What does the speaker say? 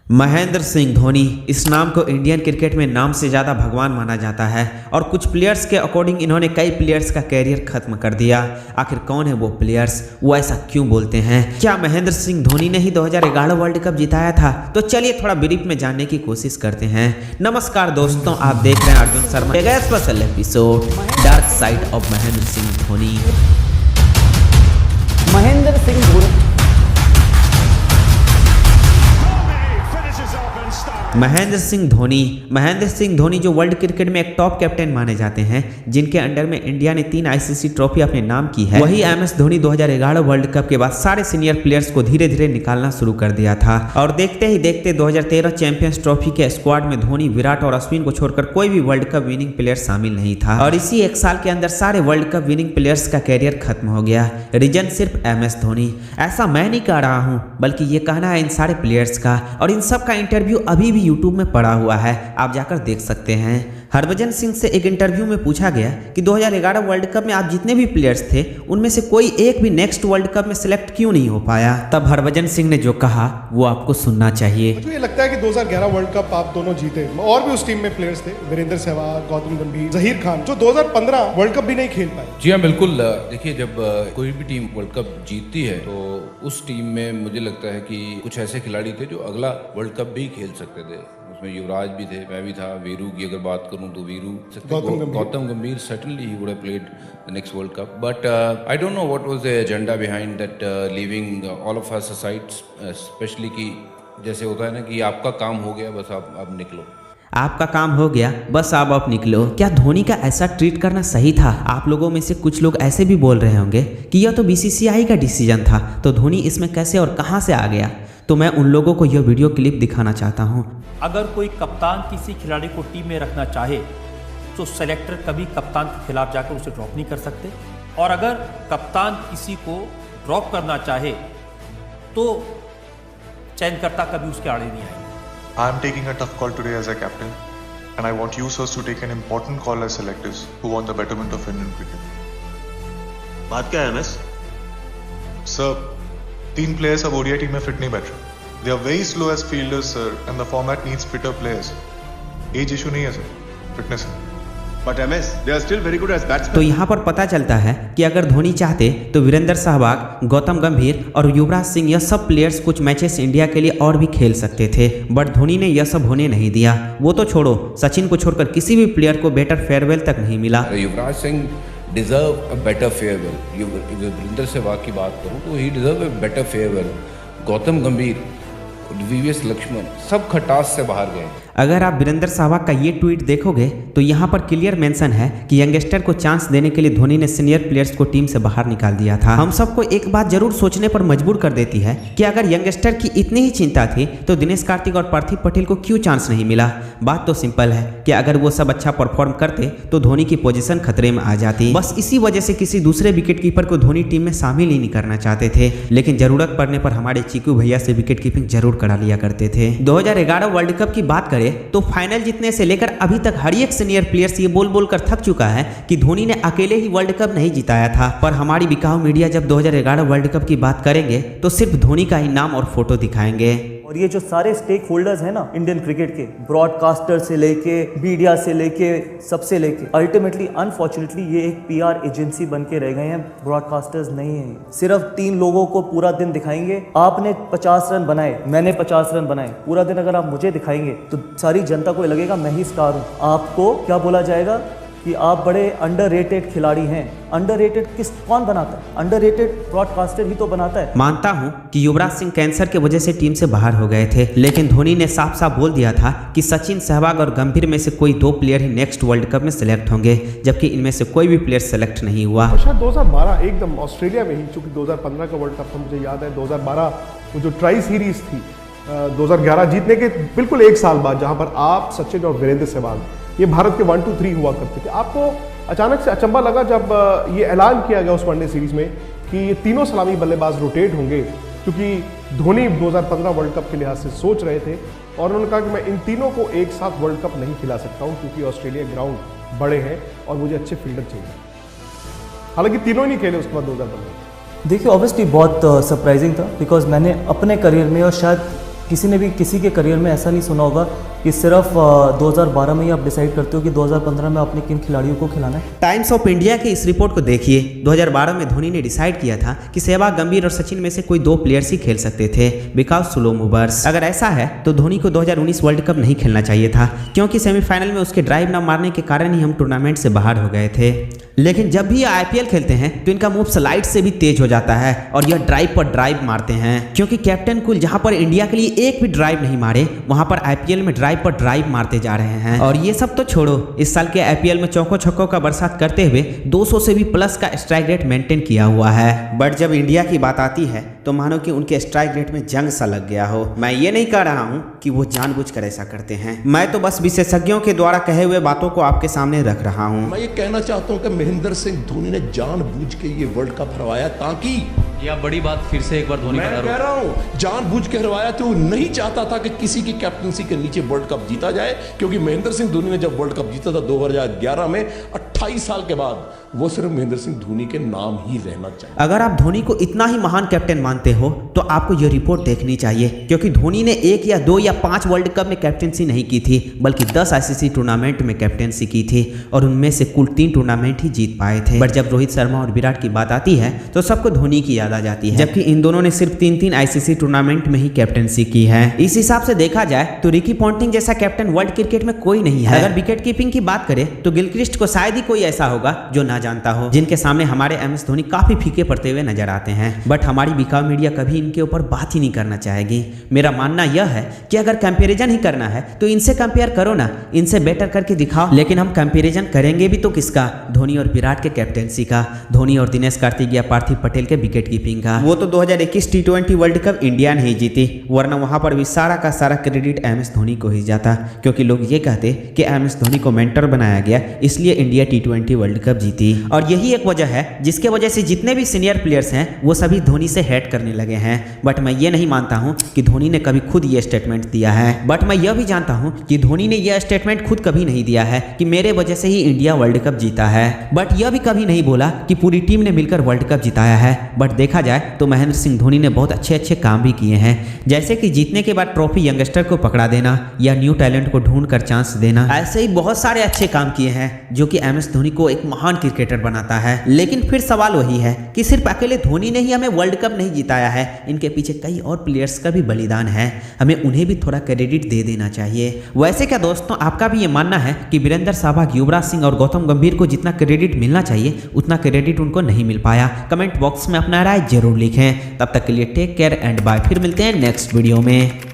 महेंद्र सिंह धोनी, इस नाम को इंडियन क्रिकेट में नाम से ज़्यादा भगवान माना जाता है और कुछ प्लेयर्स के अकॉर्डिंग इन्होंने कई प्लेयर्स का कैरियर खत्म कर दिया। आखिर कौन है वो प्लेयर्स, वो ऐसा क्यों बोलते हैं? क्या महेंद्र सिंह धोनी ने ही 2011 वर्ल्ड कप जिताया था? तो चलिए थोड़ा ब्रीफ में जानने की कोशिश करते हैं। नमस्कार दोस्तों, आप देख रहे हैं अर्जुन शर्मा का special episode dark side of Mahendra Singh Dhoni. Mahendra Singh Dhoni Mahendra Singh Dhoni जो वर्ल्ड क्रिकेट में एक टॉप कैप्टन माने जाते हैं, जिनके अंडर में इंडिया ने 3 आईसीसी ट्रॉफी अपने नाम की है। वही MS धोनी 2011 वर्ल्ड कप के बाद सारे सीनियर प्लेयर्स को धीरे धीरे निकालना शुरू कर दिया था और देखते ही देखते 2013 चैंपियंस ट्रॉफी के स्क्वाड में धोनी, विराट और अश्विन को छोड़कर कोई भी वर्ल्ड कप विनिंग प्लेयर शामिल नहीं था और इसी एक साल के अंदर सारे वर्ल्ड कप विनिंग प्लेयर्स का कैरियर खत्म हो गया। रीजन सिर्फ MS धोनी। ऐसा मैं नहीं कह रहा हूँ, बल्कि ये कहना है इन सारे प्लेयर्स का और इन सब का इंटरव्यू अभी भी यूट्यूब में पड़ा हुआ है, आप जाकर देख सकते हैं। हरभजन सिंह से एक इंटरव्यू में पूछा गया कि 2011 वर्ल्ड कप में आप जितने भी प्लेयर्स थे उनमें से कोई एक भी नेक्स्ट वर्ल्ड कप में सिलेक्ट क्यों नहीं हो पाया। तब हरभजन सिंह ने जो कहा वो आपको सुनना चाहिए। मुझे ये लगता है कि 2011 वर्ल्ड कप आप दोनों जीते और भी उस टीम में प्लेयर्स थे, वीरेंद्र सहवाग, गौतम गंभीर, जहीर खान, जो 2015 वर्ल्ड कप भी नहीं खेल पाए। जी हाँ, बिल्कुल। देखिए, जब कोई भी टीम वर्ल्ड कप जीतती है तो उस टीम में मुझे लगता है कि कुछ ऐसे खिलाड़ी थे जो अगला वर्ल्ड कप भी खेल सकते थे। उसमें युवराज भी थे, मैं भी था। वीरू की अगर बात करूं तो वीरू, गौतम गंभीर certainly he would have played the next World Cup, but I don't know what was the agenda behind that, leaving all of us aside, especially कि जैसे होता है ना कि आपका काम हो गया, बस आप अब निकलो। आपका काम हो गया, बस आप अब निकलो। क्या धोनी का ऐसा ट्रीट करना सही था? आप लोगों में से कुछ लोग ऐसे भी बोल रहे होंगे कि यह तो BCCI का डिसीजन था, तो धोनी इसमें कैसे और कहां से आ गया? तो मैं उन लोगों को यह वीडियो क्लिप दिखाना चाहता हूं। अगर कोई कप्तान किसी खिलाड़ी को टीम में रखना चाहे तो सेलेक्टर कभी कप्तान के खिलाफ जाकर उसे ड्रॉप नहीं कर सकते, और अगर कप्तान किसी को ड्रॉप करना चाहे तो चयनकर्ता कभी उसके आड़े नहीं आएंगे। I am taking a tough call today as a captain, and I want you sirs to take an important call as selectors who want the betterment of Indian cricket. बात क्या है MS? Sir, 3 players अब ODI team में fit नहीं बैठ रहे। They are very slow as fielders, sir, and the format needs fitter players. Age issue नहीं है sir, fitness है। But MS, they are still very good as batsmen. तो यहाँ पर पता चलता है कि अगर धोनी चाहते तो वीरेंद्र सहवाग, गौतम गंभीर और युवराज सिंह, यह सब प्लेयर्स कुछ मैचेस इंडिया के लिए और भी खेल सकते थे, बट धोनी ने यह सब होने नहीं दिया। वो तो छोड़ो, सचिन को छोड़कर किसी भी प्लेयर को बेटर फेयरवेल तक नहीं मिला। Yuvraj Singh deserve a better farewell. Virender Sehwag की बात करूं तो he deserve a better farewell. Gautam Gambhir, VVS Lakshman, सब खटास से बाहर गए। अगर आप वीरेंद्र सहवाग का ये ट्वीट देखोगे तो यहाँ पर क्लियर मेंशन है कि यंगस्टर को चांस देने के लिए धोनी ने सीनियर प्लेयर्स को टीम से बाहर निकाल दिया था। हम सबको एक बात जरूर सोचने पर मजबूर कर देती है कि अगर यंगस्टर की इतनी ही चिंता थी तो दिनेश कार्तिक और पार्थिव पटेल को क्यों चांस नहीं मिला? बात तो सिंपल है कि अगर वो सब अच्छा परफॉर्म करते तो धोनी की पोजीशन खतरे में आ जाती। बस इसी वजह से किसी दूसरे विकेट कीपर को धोनी टीम में शामिल ही नहीं करना चाहते थे, लेकिन जरूरत पड़ने पर हमारे चीकू भैया से विकेट कीपिंग जरूर करा लिया करते थे। 2011 वर्ल्ड कप की बात करें तो फाइनल जीतने से लेकर अभी तक हर एक सीनियर प्लेयर्स ये बोल बोल कर थक चुका है कि धोनी ने अकेले ही वर्ल्ड कप नहीं जिताया था, पर हमारी बिकाऊ मीडिया जब 2011 वर्ल्ड कप की बात करेंगे तो सिर्फ धोनी का ही नाम और फोटो दिखाएंगे। और ये जो सारे स्टेक होल्डर्स हैं ना इंडियन क्रिकेट के, ब्रॉडकास्टर से लेके मीडिया से लेके सबसे लेके, अल्टीमेटली अनफॉर्चुनेटली ये एक PR एजेंसी बन के रह गए हैं। ब्रॉडकास्टर्स नहीं है, सिर्फ 3 लोगों को पूरा दिन दिखाएंगे। आपने 50 रन बनाए, मैंने 50 रन बनाए, पूरा दिन अगर आप मुझे दिखाएंगे तो सारी जनता को लगेगा मैं ही स्टार हूँ। आपको क्या बोला जाएगा कि आप बड़े अंडररेटेड खिलाड़ी हैं। अंडररेटेड कौन बनाता है? अंडररेटेड ब्रॉडकास्टर ही तो बनाता है। मानता हूं कि युवराज सिंह कैंसर की वजह से टीम से बाहर हो गए थे, लेकिन धोनी ने साफ साफ बोल दिया था कि सचिन, सहवाग और गंभीर में से कोई 2 प्लेयर ही नेक्स्ट वर्ल्ड कप में सिलेक्ट होंगे, जबकि इनमें से कोई भी प्लेयर सिलेक्ट नहीं हुआ। शायद 2012 एकदम ऑस्ट्रेलिया में ही, चूंकि 2015 का वर्ल्ड कप था मुझे याद है, 2012 वो जो ट्राई सीरीज थी 2011 जीतने के बिल्कुल 1 साल बाद, जहां पर आप, सचिन और वीरेंद्र सहवाग ये भारत के 1, 2, 3 हुआ करते थे। आपको अचानक से अचंभा लगा जब ये ऐलान किया गया उस वनडे सीरीज में कि ये तीनों सलामी बल्लेबाज रोटेट होंगे, क्योंकि धोनी 2015 वर्ल्ड कप के लिहाज से सोच रहे थे और उन्होंने कहा कि मैं इन तीनों को एक साथ वर्ल्ड कप नहीं खिला सकता हूं, क्योंकि ऑस्ट्रेलिया ग्राउंड बड़े हैं और मुझे अच्छे फील्डर चाहिए। हालांकि तीनों नहीं खेले उसके बाद 2015। देखिए ऑब्वियसली बहुत सरप्राइजिंग था, बिकॉज मैंने अपने करियर में और शायद किसी ने भी किसी के करियर में ऐसा नहीं सुना होगा कि सिर्फ 2012 में ही आप डिसाइड करते हो कि 2015 में आपने किन खिलाड़ियों को खिलाना है। टाइम्स ऑफ इंडिया की इस रिपोर्ट को देखिए। 2012 में धोनी ने डिसाइड किया था कि सहवाग, गंभीर और सचिन में से कोई 2 प्लेयर्स ही खेल सकते थे बिकॉज स्लो मूवर्स। अगर ऐसा है तो धोनी को 2019 वर्ल्ड कप नहीं खेलना चाहिए था, क्योंकि सेमीफाइनल में उसके ड्राइव न मारने के कारण ही हम टूर्नामेंट से बाहर हो गए थे। लेकिन जब भी ये आईपीएल खेलते हैं तो इनका मूव स्लाइड से भी तेज हो जाता है और यह ड्राइव पर ड्राइव मारते हैं, क्योंकि कैप्टन कुल जहां पर इंडिया के लिए एक भी ड्राइव नहीं मारे, वहां पर आईपीएल में ड्राइव पर ड्राइव मारते जा रहे हैं। और ये सब तो छोड़ो, इस साल के आईपीएल में चौकों छक्कों का बरसात करते हुए 200 से भी प्लस का स्ट्राइक रेट मेंटेन किया हुआ है। बट जब इंडिया की बात आती है तो मानो कि उनके स्ट्राइक रेट में जंग सा लग गया हो। मैं ये नहीं कह रहा हूँ कि वो जानबूझकर ऐसा करते हैं, मैं तो बस विशेषज्ञों के द्वारा कहे हुए बातों को आपके सामने रख रहा हूँ। मैं ये कहना चाहता हूँ कि महेंद्र सिंह धोनी ने जानबूझ के ये वर्ल्ड कप हरवाया, ताकि यह बड़ी बात फिर से एक बार धोनी मैं कह रहा हूं जानबूझ के हरवाया तो वो नहीं चाहता था कि किसी की कैप्टनसी के नीचे वर्ल्ड कप जीता जाए, क्योंकि महेंद्र सिंह धोनी ने जब वर्ल्ड कप जीता था 2011 में, 28 साल के बाद, वो सिर्फ महेंद्र सिंह धोनी के नाम ही रहना चाहिए। अगर आप धोनी को इतना ही महान कैप्टन मानते हो तो आपको यह रिपोर्ट देखनी चाहिए, क्योंकि धोनी ने 1 या 2 या 5 वर्ल्ड कप में कैप्टनसी नहीं की थी, बल्कि 10 आईसीसी टूर्नामेंट में कैप्टनसी की थी और उनमें से कुल 3 टूर्नामेंट ही जीत पाए थे। बट जब रोहित शर्मा और विराट की बात आती है तो सबको धोनी की याद आ जाती है, जबकि इन दोनों ने सिर्फ 3 आईसीसी टूर्नामेंट में ही कैप्टनसी की है। इस हिसाब से देखा जाए तो रिकी पॉन्टिंग जैसा कैप्टन वर्ल्ड क्रिकेट में कोई नहीं है। अगर विकेट कीपिंग की बात करें तो गिलक्रिस्ट को शायद ही कोई ऐसा होगा जो ना जानता हो, जिनके सामने हमारे एमएस धोनी काफी फीके पड़ते हुए नजर आते हैं। बट हमारी बिकाऊ मीडिया कभी इनके ऊपर बात ही नहीं करना चाहेगी। मेरा मानना यह है कि अगर कंपैरिजन ही करना है तो इनसे कंपेयर करो ना, इनसे बेटर करके दिखाओ। लेकिन हम कंपैरिजन करेंगे भी तो किसका? धोनी और विराट के कैप्टेंसी का, धोनी और दिनेश कार्तिक या पार्थिव पटेल के विकेट कीपिंग का। वो तो 2021 T20 वर्ल्ड कप इंडिया नहीं जीती, वरना वहां पर भी सारा का सारा क्रेडिट एमएस धोनी को ही जाता, क्योंकि लोग ये कहते कि एमएस धोनी को मेंटर बनाया गया इसलिए इंडिया T20 वर्ल्ड कप जीती। और यही एक वजह है जिसके वजह से जितने भी सीनियर प्लेयर्स हैं वो सभी धोनी से हेट करने लगे हैं। बट मैं ये नहीं मानता हूं कि धोनी ने कभी खुद ये स्टेटमेंट दिया है। बट मैं यह भी जानता हूं कि धोनी ने यह स्टेटमेंट खुद कभी नहीं दिया है कि मेरे वजह से ही इंडिया वर्ल्ड कप जीता है। बट यह भी कभी नहीं बोला कि पूरी टीम ने मिलकर वर्ल्ड कप जिताया है। बट देखा जाए तो महेंद्र सिंह धोनी ने बहुत अच्छे अच्छे काम भी किए हैं, जैसे कि जीतने के बाद ट्रॉफी यंगस्टर को पकड़ा देना या न्यू टैलेंट को ढूंढ कर चांस देना। ऐसे ही बहुत सारे अच्छे काम किए हैं जो कि एमएस धोनी को एक महान क्रिकेटर बनाता है। लेकिन फिर सवाल वही है कि सिर्फ अकेले धोनी ने ही हमें वर्ल्ड कप नहीं जिताया है, इनके पीछे कई और प्लेयर्स का भी बलिदान है, हमें उन्हें भी थोड़ा क्रेडिट दे देना चाहिए। वैसे क्या दोस्तों, आपका भी ये मानना है कि वीरेंद्र सहवाग, युवराज सिंह और गौतम गंभीर को जितना क्रेडिट मिलना चाहिए उतना क्रेडिट उनको नहीं मिल पाया? कमेंट बॉक्स में अपना राय जरूर लिखें। तब तक के लिए टेक केयर एंड बाय, फिर मिलते हैं नेक्स्ट वीडियो में।